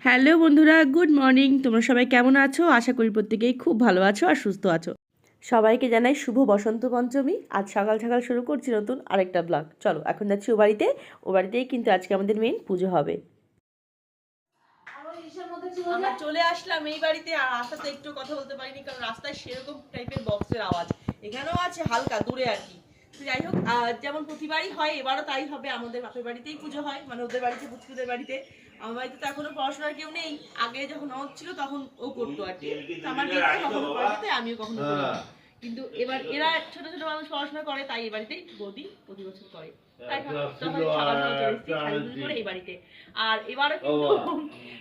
Hello বন্ধুরা, good morning. তোমরা সবাই কেমন আছো? আশা করি প্রত্যেকেই খুব ভালো আছো আর সুস্থ আছো। সবাইকে জানাই শুভ বসন্ত পঞ্চমী। আজ সকাল সকাল শুরু করছি নতুন আরেকটা ব্লগ। চলো এখন যাচ্ছি ও বাড়িতেই কিন্তু আজকে আমাদের মেন পুজো হবে। আমরা চলে আসলাম এই বাড়িতে, আর আসাতে একটু কথা বলতে পারিনি কারণ রাস্তায় সেরকম টাইপের বক্সের আওয়াজ, এখানেও আছে হালকা দূরে আর কি। যাই হোক, যেমন প্রতিবারই হয় এবারও তাই হবে। আমাদের বাপের বাড়িতেই পুজো হয়, মানে ওদের বাড়িতে, পুচকুদের বাড়িতে। আমার বাড়িতে তো এখনো পড়াশোনার কেউ নেই। আগে যখন নদ ছিল তখন ও করতো আর কি। আমার বিয়েতে কখনো পড়াতে, আমিও কখনো করি। কিন্তু এবার এরা ছোট ছোট মানুষ পড়াশোনা করে, তাই এই বাড়িতেই বৌদি প্রতি বছর করে। তাই এই বাড়িতে। আর এবারও কিন্তু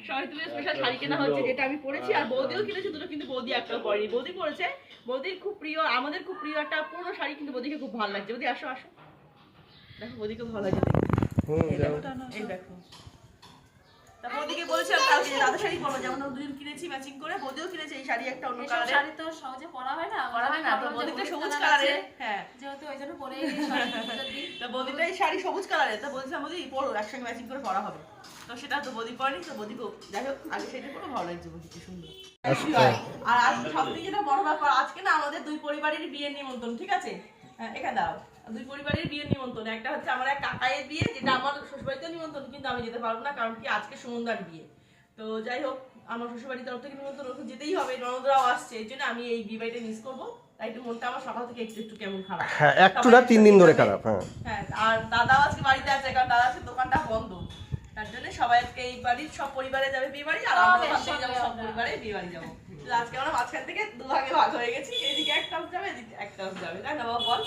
সবাই তুলে স্পেশাল শাড়ি কেনা হচ্ছে, যেটা আমি পরেছি। আর বৌদিও কিনেছে দুটো, কিন্তু বৌদি একটাও পরেনি। বৌদি পরেছে, বৌদির খুব প্রিয়, আমাদের খুব প্রিয় একটা পুরো শাড়ি, কিন্তু বৌদিকে খুব ভালো লাগছে। বৌদি আসো আসো, দেখো বৌদিকে ভালো লাগছে। এই দেখো, বৌদিকে বলেছিলাম কালকে দাদা শাড়ি পরো, যেমন দুদিন কিনেছি ম্যাচিং করে। বৌদিও কিনেছে এই শাড়ি, একটা অন্য কালারের। শাড়ি তো সহজে পরা হয় না, তো বৌদিটা সবুজ কালারের। হ্যাঁ, যেহেতু ওই জন্য পরেই তো বৌদিটা এই শাড়ি সবুজ কালারের। তো বলছিলাম বৌদি পরো, একসঙ্গে ম্যাচিং করে পরা হবে। তো সেটা তো বৌদি পরেনি, তো বৌদি যাই হোক আগে সেটা পরে ভালো লাগছে, বৌদিকে সুন্দর। আর আজকে সবথেকে যেটা বড় ব্যাপার, আজকে না আমাদের দুই পরিবারের বিয়ের নিমন্ত্রণ, ঠিক আছে? এখানে দাও, দুই পরিবারের বিয়ের নিমন্ত্রণ। একটা হচ্ছে আমার এক কাকায়ের বিয়ে, যেটা আমার শ্বশুরবাড়িতে নিমন্ত্রণ, কিন্তু আমি যেতে পারবো না কারণ কি আজকে সুমনদার বিয়ে। তো যাই হোক, আমার শ্বশুরবাড়ির তরফ থেকে নিমন্ত্রণ, ওকে যেতেই হবে, ননদরাও আসছে, এই জন্য আমি এই বিয়ে বাড়িটা মিস করবো। তাই একটু মনটা আমার সকাল থেকে একটু একটু কেমন খারাপ। হ্যাঁ, একটু না 3 দিন ধরে খারাপ। হ্যাঁ, আর দাদাও আজকে বাড়িতে আছে, কারণ দাদা আজকে দোকানটা বন্ধ। তার জন্য সবাই আজকে এই বাড়ির সব পরিবারে যাবে বিয়ে বাড়ি, আর আমরা ওখান থেকে যাবো সব পরিবারে বিয়ে বাড়ি যাবো। আজকে আমরা মাঝখান থেকে দুভাগে ভাগ হয়ে গেছি, এদিকে একটা যাবে, এদিকে একটা যাবে, তাই না বাবা বল?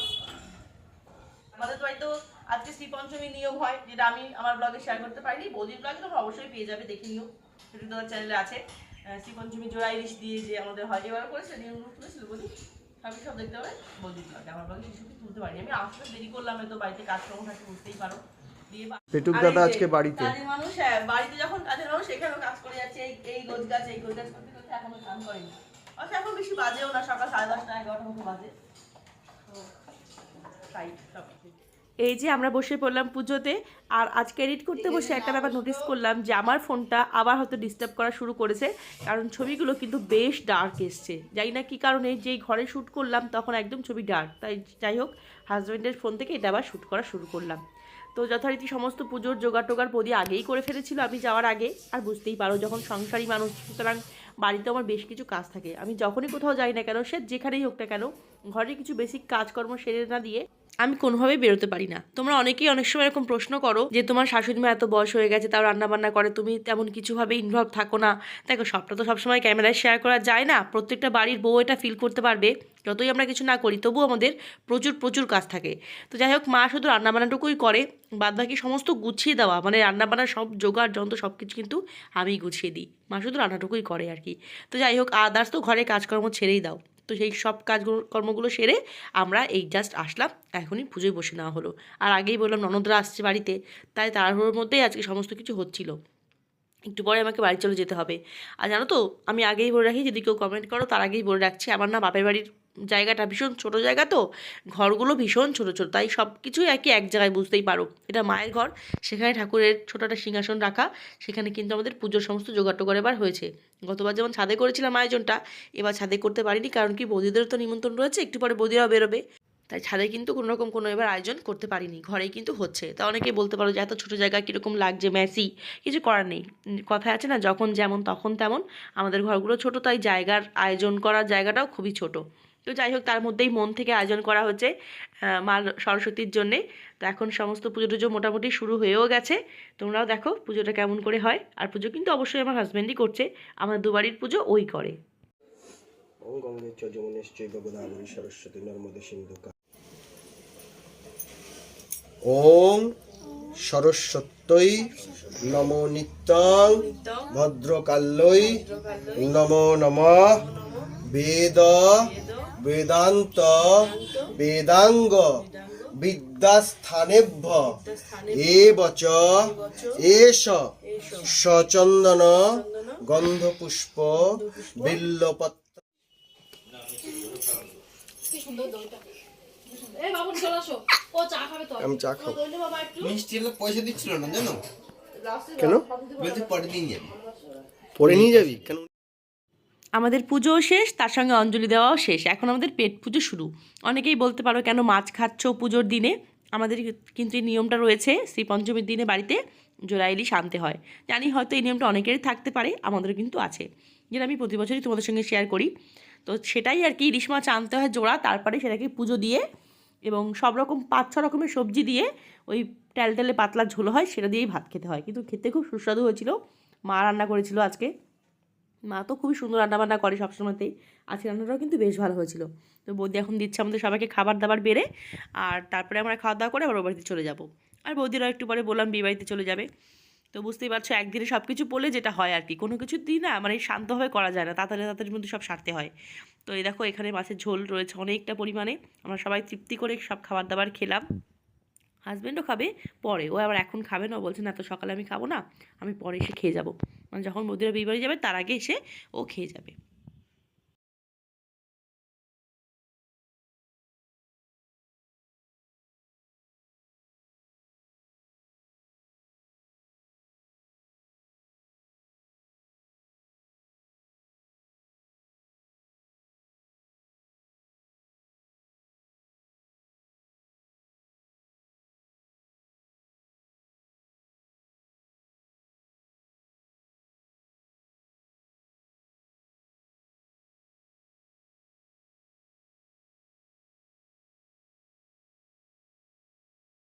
আমাদের তো হয়তো আজকে শ্রী পঞ্চমী নিয়ম হয়, যেটা আমি আমার ব্লগে শেয়ার করতে পারিনি। বৌদির ব্লগে তোমরা অবশ্যই পেয়ে যাবে, দেখে নিও, সেটা তোমার চ্যানেলে আছে। শ্রী পঞ্চমী জোড়া ইলিশ দিয়ে যে আমাদের হয়, এবার করেছে নিয়মগুলো তুলেছিল বৌদি, সবই সব দেখতে হবে বৌদির ব্লগে। আমার ব্লগে শিশুকে তুলতে পারিনি, আমি আসতে দেরি করলাম, তো বাড়িতে কাজকর্ম থাকে, বুঝতেই পারো। পেটুক দাদা আজকে বাড়িতে, কাজের মানুষ। হ্যাঁ, বাড়িতে যখন কাজের মানুষ, এখানেও কাজ করে যাচ্ছে, এই গোছ গাছ করতে করতে এখনো স্নান করেনি। আচ্ছা, এখন বেশি বাজেও না, সকাল 10:30 11টার মতো বাজে। এই যে আমরা বসে পড়লাম পুজোতে, আর আজকে এডিট করতে বসে একটা ব্যাপার নোটিস করলাম যে আমার ফোনটা আবার হয়তো ডিস্টার্ব করা শুরু করেছে, কারণ ছবিগুলো কিন্তু বেশ ডার্ক এসছে। জানি না কী কারণে, যেই ঘরে শ্যুট করলাম তখন একদম ছবি ডার্ক। তাই যাই হোক, হাজব্যান্ডের ফোন থেকে এটা আবার শ্যুট করা শুরু করলাম। তো যথারীতি সমস্ত পুজোর জোগাড় টোগাড় বৌদি আগেই করে ফেলেছিল আমি যাওয়ার আগে। আর বুঝতেই পারো, যখন সংসারী মানুষ, সুতরাং বাড়িতে আমার বেশ কিছু কাজ থাকে। আমি যখনই কোথাও যাই না কেন, সে যেখানেই হোক না কেন, ঘরে কিছু বেসিক কাজকর্ম সেরে না দিয়ে আমি কোনোভাবেই বেরোতে পারি না। তোমরা অনেকেই অনেক সময় এরকম প্রশ্ন করো যে তোমার শাশুড়ি মা এত বয়স হয়ে গেছে, তাও রান্নাবান্না করে, তুমি তেমন কিছুভাবে ইনভলভ থাকো না। দেখো, সবটা তো সবসময় ক্যামেরায় শেয়ার করা যায় না। প্রত্যেকটা বাড়ির বউ এটা ফিল করতে পারবে, যতই আমরা কিছু না করি তবুও আমাদের প্রচুর প্রচুর কাজ থাকে। তো যাই হোক, মা শুধু রান্নাবান্নাটুকুই করে, বাদবাকি সমস্ত গুছিয়ে দেওয়া, মানে রান্নাবান্নার সব জোগাড় যন্ত্র সব কিছু কিন্তু আমিই গুছিয়ে দিই। মা শুধু রান্নাটুকুই করে আর কি। তো যাই হোক, আদার্স তো ঘরে কাজকর্ম ছেড়েই দাও। তো সেই সব কর্মগুলো সেরে আমরা এই জাস্ট আসলাম, এখনই পুজোয় বসে নেওয়া হলো। আর আগেই বললাম ননদরা আসছে বাড়িতে, তাই তাড়াহুড়োর মধ্যেই আজকে সমস্ত কিছু হচ্ছিল। একটু পরে আমাকে বাড়ি চলে যেতে হবে। আর জানো তো, আমি আগেই বলে রাখি, যদি কেউ কমেন্ট করো তার আগেই বলে রাখছি, আমার না বাপের বাড়ির জায়গাটা ভীষণ ছোট জায়গা, তো ঘরগুলো ভীষণ ছোট ছোট, তাই সব কিছুই আর কি এক জায়গায়, বুঝতেই পারো। এটা মায়ের ঘর, সেখানে ঠাকুরের ছোট একটা সিংহাসন রাখা, সেখানে কিন্তু আমাদের পুজোর সমস্ত জোগাড় টোগাড় এবার হয়েছে। গতবার যেমন ছাদে করেছিলাম আয়োজনটা, এবার ছাদে করতে পারিনি, কারণ কি বৌদিদেরও তো নিমন্ত্রণ রয়েছে, একটু পরে বৌদিরাও বেরোবে, তাই ছাদে কিন্তু কোনো এবার আয়োজন করতে পারিনি, ঘরেই কিন্তু হচ্ছে। তা অনেকেই বলতে পারো যে এত ছোটো জায়গা কীরকম লাগছে, মেসি। কিছু করার নেই, কথায় আছে না, যখন যেমন তখন তেমন। আমাদের ঘরগুলো ছোট, তাই জায়গার আয়োজন করার জায়গাটাও খুবই ছোট। তো যাই হোক, তার মধ্যেই মন থেকে আয়োজন করা হচ্ছে মা সরস্বতীর জন্যে। তো এখন সমস্ত পুজো টুজো মোটামুটি শুরু হয়েও গেছে। তোমরাও দেখো পুজোটা কেমন করে হয়। আর পুজো কিন্তু অবশ্যই আমার হাজব্যান্ডই করছে, আমার দুবাড়ির পুজো ওই করে। ওম সরস্বত্যই নমো নিত্যং ভদ্রকাল্যই নমো নমঃ। বেদ বেদান্ত বেদাঙ্গ বিদ্যাস্থানেভ্য এবচ এষ সচন্দন গন্ধপুষ্প বিল্লপত্র। আমি চা খাবো। মিষ্টি পয়সা দিচ্ছিল না জানো, কেন? বলছি পরে দিন যাবি। পরে নিয়ে যাবি কেন? আমাদের পুজোও শেষ, তার সঙ্গে অঞ্জলি দেওয়াও শেষ। এখন আমাদের পেট পুজো শুরু। অনেকেই বলতে পারো কেন মাছ খাচ্ছ পুজোর দিনে। আমাদের কিন্তু এই নিয়মটা রয়েছে, শ্রী পঞ্চমীর দিনে বাড়িতে জোড়া ইলিশ আনতে হয়। জানি হয়তো এই নিয়মটা অনেকেরই থাকতে পারে, আমাদেরও কিন্তু আছে, যেটা আমি প্রতি বছরই তোমাদের সঙ্গে শেয়ার করি। তো সেটাই আর কি, ইলিশ মাছ আনতে হয় জোড়া, তারপরে সেটাকে পুজো দিয়ে এবং সব রকম 5-6 রকমের সবজি দিয়ে ওই টেলটেলে পাতলা ঝোল হয়, সেটা দিয়েই ভাত খেতে হয়। কিন্তু খেতে খুব সুস্বাদু হয়েছিল। মা রান্না করেছিল আজকে। মা তো খুবই সুন্দর রান্নাবান্না করে সবসময়তেই। আজকে রান্নাটাও কিন্তু বেশ ভালো হয়েছিল। তো বৌদি এখন দিচ্ছে আমাদের সবাইকে খাবার দাবার বেড়ে, আর তারপরে আমরা খাওয়া দাওয়া করে আবার ওর বাড়িতে চলে যাব। আর বৌদিরাও একটু পরে বললাম বিয়ে বাড়িতে চলে যাবে। তো বুঝতেই পারছো একদিনে সব কিছু বলে যেটা হয় আর কি, কোনো কিছু দিই না মানে শান্তভাবে করা যায় না, তাড়াতাড়ি তাড়াতাড়ির মধ্যে সব সারতে হয়। তো এই দেখো এখানে মাছের ঝোল রয়েছে অনেকটা পরিমাণে। আমরা সবাই তৃপ্তি করে সব খাবার দাবার খেলাম। হাজব্যান্ডও খাবে পরে, ও আবার এখন খাবে না, ও বলছে না তো সকালে আমি খাবো না, আমি পরে এসে খেয়ে যাবো। মানে যখন বৌদিরা বিয়ে বাড়ি যাবে তার আগে এসে ও খেয়ে যাবে।